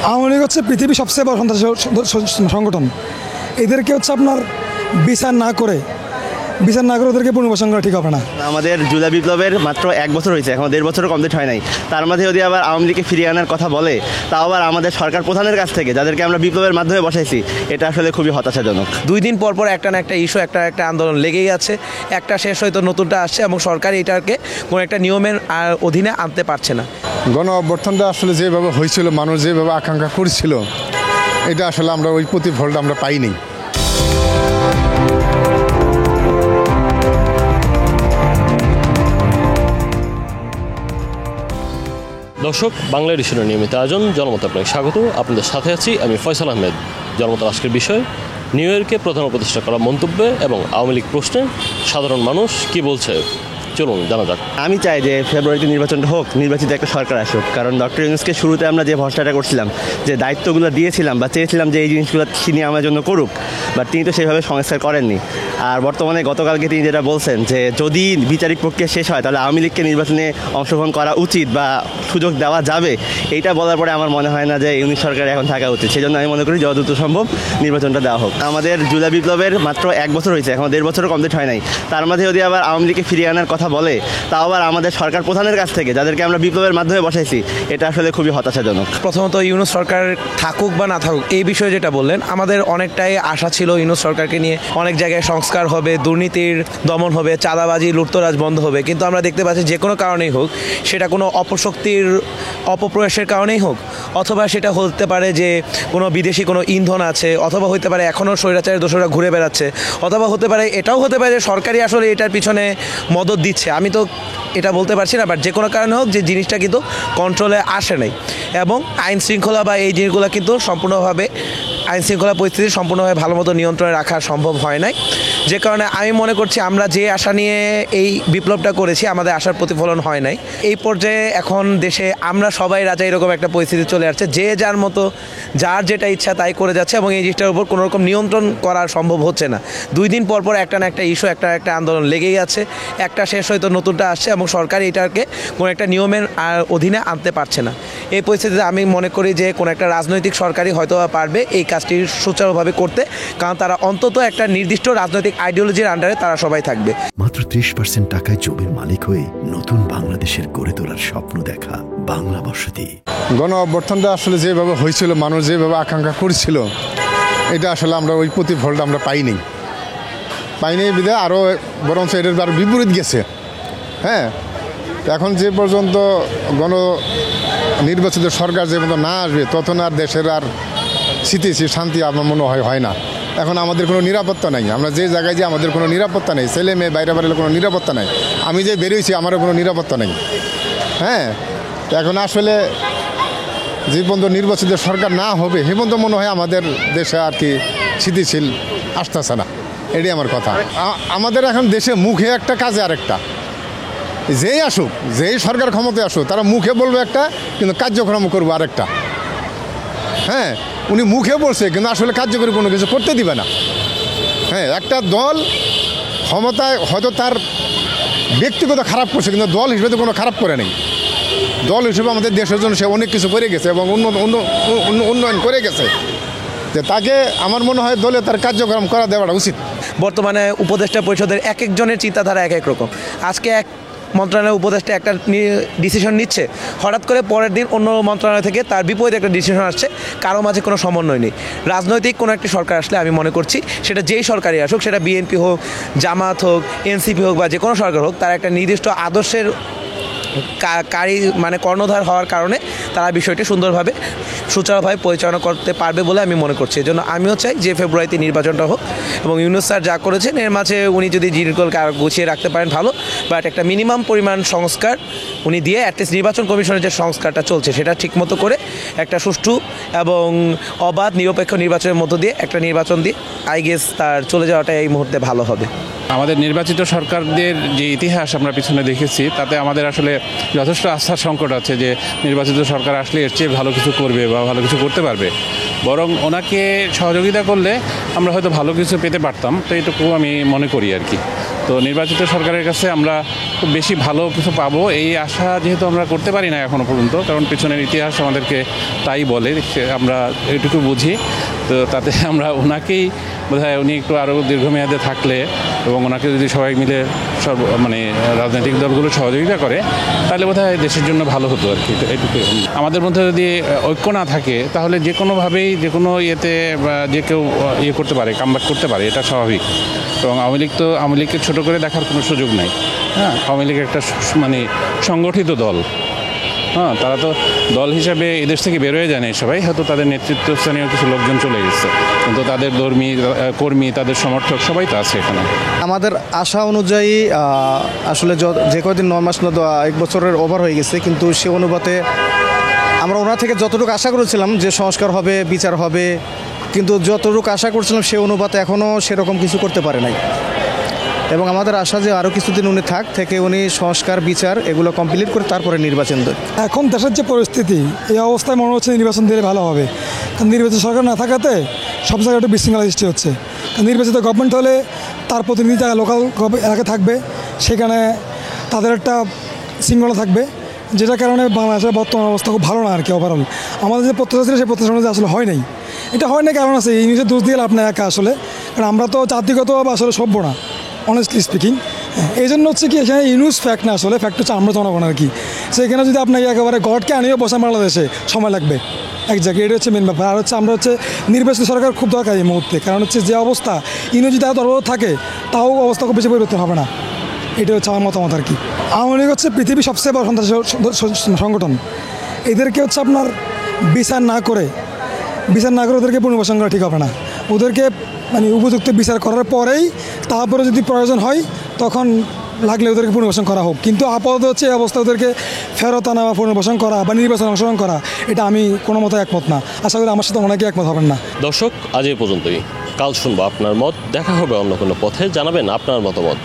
আওয়ামী লীগ হচ্ছে পৃথিবীর সবচেয়ে বড় সন্ত্রাসী সংগঠন। এদেরকে হচ্ছে আপনার বিচার না করে ওদেরকে পুনর্বাসন করা ঠিক হবে না। আমাদের জুলাই বিপ্লবের মাত্র 1 বছর হয়েছে, এখন 1.5 বছরও কমপ্লিট হয় নাই। তার মাঝে যদি আবার আওয়ামী লীগকে ফিরিয়ে আনার কথা বলে, তাও আবার আমাদের সরকার প্রধানের কাছ থেকে, যাদেরকে আমরা বিপ্লবের মাধ্যমে বসাইছি, এটা আসলে খুবই হতাশাজনক। 2 দিন পর পর একটা না একটা ইস্যু, একটা আন্দোলন লেগেই আছে। একটা শেষ হয়তো নতুনটা আসছে এবং সরকার এটাকে কোনো একটা নিয়মের অধীনে আনতে পারছে না। গণ অভ্যুত্থানটা আসলে যেভাবে হয়েছিল, মানুষ যেভাবে আকাঙ্ক্ষা করছিল, এটা আসলে আমরা ওই প্রতিফলটা আমরা পাইনি। দর্শক, বাংলা এডিশনের নিয়মিত আয়োজন জনমত আপনাকে স্বাগত। আপনাদের সাথে আছি আমি ফয়সাল আহমেদ। জনমত আজকের বিষয় নিউ ইয়র্কে প্রধান উপদেষ্টা করা মন্তব্যে এবং আওয়ামী লীগ প্রশ্নে সাধারণ মানুষ কি বলছে, চলুন জানা যাক। আমি চাই যে ফেব্রুয়ারিতে নির্বাচনটা হোক, নির্বাচিত একটা সরকার আসুক। কারণ ডক্টর ইউনূসকে শুরুতে আমরা যে ভরসাটা করছিলাম, যে দায়িত্বগুলো দিয়েছিলাম বা চেয়েছিলাম যে এই জিনিসগুলো তিনি আমার জন্য করুক, বাট তিনি তো সেইভাবে সংস্কার করেননি। আর বর্তমানে গতকালকে তিনি যেটা বলছেন যে যদি বিচারিক প্রক্রিয়া শেষ হয় তাহলে আওয়ামী লীগকে নির্বাচনে অংশগ্রহণ করা উচিত বা সুযোগ দেওয়া যাবে, এইটা বলার পরে আমার মনে হয় না যে ইউনূস সরকার এখন থাকা উচিত। সেই জন্য আমি মনে করি যত দ্রুত সম্ভব নির্বাচনটা দেওয়া হোক। আমাদের জুলাই বিপ্লবের মাত্র 1 বছর হয়েছে, এখন 1.5 বছরও কমপ্লিট হয় নাই। তার মাঝে যদি আবার আওয়ামী লীগকে ফিরিয়ে আনার কথা বলে, তাও আবার আমাদের সরকার প্রধানের কাছ থেকে, যাদেরকে আমরা বিপ্লবের মাধ্যমে বসাইছি, এটা আসলে খুবই হতাশাজনক। প্রথমত ইউনূস সরকার থাকুক বা না থাকুক, এই বিষয়ে যেটা বললেন, আমাদের অনেকটাই আশা ছিল ইউনূস সরকারকে নিয়ে। অনেক জায়গায় সংস্কার হবে, দুর্নীতির দমন হবে, চাঁদাবাজি লুটতরাজ বন্ধ হবে। কিন্তু আমরা দেখতে পাচ্ছি যে কোনো কারণেই হোক, সেটা কোনো অপশক্তির অপপ্রয়াসের কারণেই হোক, অথবা সেটা হতে পারে যে কোনো বিদেশি কোনো ইন্ধন আছে, অথবা হতে পারে এখনও স্বৈরাচারের দোষরা ঘুরে বেড়াচ্ছে, অথবা হতে পারে এটাও হতে পারে যে সরকারই আসলে এটার পিছনে মদত দিচ্ছে। আমি তো এটা বলতে পারছি না, বাট যে কোনো কারণে হোক যে জিনিসটা কিন্তু কন্ট্রোলে আসে নাই এবং আইন শৃঙ্খলা বা এই জিনিসগুলো কিন্তু সম্পূর্ণভাবে আইন শৃঙ্খলা পরিস্থিতি সম্পূর্ণভাবে ভালো মতো নিয়ন্ত্রণে রাখা সম্ভব হয় নাই। যে কারণে আমি মনে করছি আমরা যে আশা নিয়ে এই বিপ্লবটা করেছি, আমাদের আশার প্রতিফলন হয় নাই। এই পর্যায়ে এখন দেশে আমরা সবাই রাজা, এরকম একটা পরিস্থিতি চলে আসছে, যে যার মতো যার যেটা ইচ্ছা তাই করে যাচ্ছে এবং এই জিনিসটার উপর কোনো রকম নিয়ন্ত্রণ করা সম্ভব হচ্ছে না। 2 দিন পর পর একটা না একটা ইস্যু, একটা আন্দোলন লেগেই আছে। একটা শেষ হয়তো নতুনটা আসছে এবং সরকার এটাকে কোনো একটা নিয়মের অধীনে আনতে পারছে না। এই পরিস্থিতিতে আমি মনে করি যে কোনো একটা রাজনৈতিক সরকারই হয়তো পারবে এই কাজটি সুচারুভাবে করতে, কারণ তারা অন্তত একটা নির্দিষ্ট রাজনৈতিক আইডিওলজির আন্ডারে তারা সবাই থাকবে। মাত্র 30% টাকায় জমির মালিক হয়ে নতুন বাংলাদেশের গড়ে তোলার স্বপ্ন দেখা বাংলা বসতি। গণ অভ্যুত্থানটা আসলে যেভাবে হয়েছিল, মানুষ যেভাবে আকাঙ্ক্ষা করছিল, এটা আসলে আমরা ওই প্রতিফলটা আমরা পাইনি বিধায় আরও বরঞ্চ এটার আরও বিপরীত গেছে। হ্যাঁ, এখন যে পর্যন্ত নির্বাচিত সরকার যে পর্যন্ত না আসবে, তখন আর দেশের আর স্থিতিশীল শান্তি আমার মনে হয় না। এখন আমাদের কোনো নিরাপত্তা নাই। আমরা যে জায়গায় যে আমাদের কোনো নিরাপত্তা নেই, ছেলে মেয়ে বাইরে বাইরে কোনো নিরাপত্তা নাই। আমি যে বেরিয়েছি আমারও কোনো নিরাপত্তা নেই। হ্যাঁ, এখন আসলে যে পর্যন্ত নির্বাচিত সরকার না হবে, সে পর্যন্ত মনে হয় আমাদের দেশে আর কি স্থিতিশীল আসতেছে না। এটাই আমার কথা। আমাদের এখন দেশে মুখে একটা, কাজে আরেকটা। যেই আসুক, যেই সরকার ক্ষমতায় আসুক, তারা মুখে বলবে একটা, কিন্তু কার্যক্রম করবো আরেকটা। হ্যাঁ, উনি মুখে বলছে কিন্তু আসলে কার্যকরী কোনো কিছু করতে দিবে না। হ্যাঁ, একটা দল ক্ষমতায় হয়তো তার ব্যক্তিগত খারাপ করছে, কিন্তু দল হিসেবে তো কোনো খারাপ করে নেই। দল হিসেবে আমাদের দেশের জন্য সে অনেক কিছু করে গেছে এবং উন্নয়ন করে গেছে। যে তাকে আমার মনে হয় দলে তার কার্যক্রম করা দেওয়াটা উচিত। বর্তমানে উপদেষ্টা পরিষদের এক একজনের চিন্তাধারা এক এক রকম। আজকে এক মন্ত্রণালয়ের উপদেষ্টা একটা ডিসিশন নিচ্ছে, হঠাৎ করে পরের দিন অন্য মন্ত্রণালয় থেকে তার বিপরীতে একটা ডিসিশন আসছে। কারো মাঝে কোনো সমন্বয় নেই। রাজনৈতিক কোনো একটি সরকার আসলে আমি মনে করছি সেটা যেই সরকারই আসুক, সেটা বিএনপি হোক, জামাত হোক, এনসিপি হোক বা যে কোনো সরকার হোক, তার একটা নির্দিষ্ট আদর্শের কর্ণধার হওয়ার কারণে তারা বিষয়টি সুন্দরভাবে সুচারুভাবে পরিচালনা করতে পারবে বলে আমি মনে করছি। এজন্য আমিও চাই যে ফেব্রুয়ারিতে নির্বাচনটা হোক এবং ইউনূস স্যার যা করেছেন এর মাঝে উনি যদি জিনিসগুলোকে আরও গুছিয়ে রাখতে পারেন ভালো, বাট একটা মিনিমাম পরিমাণ সংস্কার উনি দিয়ে অ্যাটলিস্ট নির্বাচন কমিশনের যে সংস্কারটা চলছে সেটা ঠিকমতো করে একটা সুষ্ঠু এবং অবাধ নিরপেক্ষ নির্বাচনের মধ্য দিয়ে একটা নির্বাচন দিয়ে আই গেস তার চলে যাওয়াটা এই মুহূর্তে ভালো হবে। আমাদের নির্বাচিত সরকারদের যে ইতিহাস আমরা পিছনে দেখেছি, তাতে আমাদের আসলে যথেষ্ট আস্থার সংকট আছে যে নির্বাচিত সরকার আসলে এর চেয়ে ভালো কিছু করবে বা ভালো কিছু করতে পারবে। বরং ওনাকে সহযোগিতা করলে আমরা হয়তো ভালো কিছু পেতে পারতাম। তো এটুকু আমি মনে করি আর কি। তো নির্বাচিত সরকারের কাছে আমরা খুব বেশি ভালো কিছু পাবো এই আশা যেহেতু আমরা করতে পারি না এখনও পর্যন্ত, কারণ পিছনের ইতিহাস আমাদেরকে তাই বলে, আমরা এইটুকু বুঝি। তো তাতে আমরা ওনাকেই বোধহয় উনি একটু আরও দীর্ঘমেয়াদে থাকলে এবং ওনাকে যদি সবাই মিলে মানে রাজনৈতিক দলগুলো সহযোগিতা করে তাহলে বোধহয় দেশের জন্য ভালো হতো আর কি। এইটুকু আমাদের মধ্যে যদি ঐক্য না থাকে তাহলে যে কোনোভাবেই যে কোনো ইয়েতে যে কেউ ইয়ে করতে পারে, কামব্যাক করতে পারে, এটা স্বাভাবিক। এবং আওয়ামী লীগকে ছোটো করে দেখার কোনো সুযোগ নাই। হ্যাঁ, আওয়ামী লীগ একটা মানে সংগঠিত দল। হ্যাঁ, তারা তো দল হিসাবে এদেশ থেকে বেরোয় যায় না, সবাই হয়তো তাদের নেতৃত্বস্থানীয় কিছু লোকজন চলে গেছে, কিন্তু তাদের কর্মী, তাদের সমর্থক সবাই তো আছে এখানে। আমাদের আশা অনুযায়ী আসলে যে কয়দিন 9 মাস না 1 বছরের ওভার হয়ে গেছে, কিন্তু সে অনুপাতে আমরা ওনার থেকে যতটুকু আশা করেছিলাম যে সংস্কার হবে, বিচার হবে, কিন্তু যতটুকু আশা করছিলাম সে অনুপাতে এখনও সেরকম কিছু করতে পারে নাই। এবং আমাদের আশা যে আরও কিছুদিন উনি থেকে উনি সংস্কার, বিচার এগুলো কমপ্লিট করে তারপরে নির্বাচন দেয়। এখন দেশের যে পরিস্থিতি, এই অবস্থায় মনে হচ্ছে নির্বাচন দিলে ভালো হবে। কারণ নির্বাচিত সরকার না থাকাতে সব জায়গায় একটু বিশৃঙ্খলা সৃষ্টি হচ্ছে। কারণ নির্বাচিত গভর্নমেন্ট হলে তার প্রতিনিধি জায়গায় লোকাল এলাকায় থাকবে, সেখানে তাদের একটা শৃঙ্খলা থাকবে, যেটার কারণে বাংলাদেশের বর্তমান অবস্থা খুব ভালো না আর কি। ওভারঅল আমাদের যে প্রত্যাশা ছিল সেই প্রত্যাশা অনুযায়ী আসলে হয় নাই। এটা হয় না কারণ আছে, এই নিউজের দোষ দিয়ে লাভ নাই একা আসলে, কারণ আমরা তো জাতিগতভাবে আসলে সভ্য না, অনেস্টলি স্পিকিং। এই জন্য হচ্ছে কি এখানে ইউনিউজ ফ্যাক্ট না, আসলে ফ্যাক্ট হচ্ছে আমরা জনগণ আর কি। সেখানে যদি আপনাকে একেবারে গডকে আনিয়ে বসান বাংলাদেশে সময় লাগবে একজাক্টলি, এটা হচ্ছে মেন ব্যাপার। আর হচ্ছে আমরা হচ্ছে নির্বাচিত সরকার খুব দরকার এই মুহূর্তে, কারণ হচ্ছে যে অবস্থা ইউনিউ যদি এত থাকে তাও অবস্থা খুব বেশি পরিবর্তন হবে না, এটা হচ্ছে আমার মতামত আর কি। আওয়ামী লীগ হচ্ছে পৃথিবীর সবচেয়ে বড় সন্ত্রাসী সংগঠন। এদেরকে হচ্ছে আপনার বিচার না করে ওদেরকে পুনর্বাসন করা ঠিক হবে না। ওদেরকে মানে উপযুক্ত বিচার করার পরেই তারপরে যদি প্রয়োজন হয় তখন লাগলে ওদেরকে পুনর্বাসন করা হোক, কিন্তু আপাতত হচ্ছে এই অবস্থা ওদেরকে ফেরত আনা বা পুনর্বাসন করা বা নির্বাচনে অংশগ্রহণ করা, এটা আমি কোনো মতো একমত না। আশা করি আমার সাথে অনেকে একমত হবেন না। দর্শক, আজ এই পর্যন্তই। কাল শুনবো আপনার মত। দেখা হবে অন্য কোনো পথে, জানাবেন আপনার মতামত।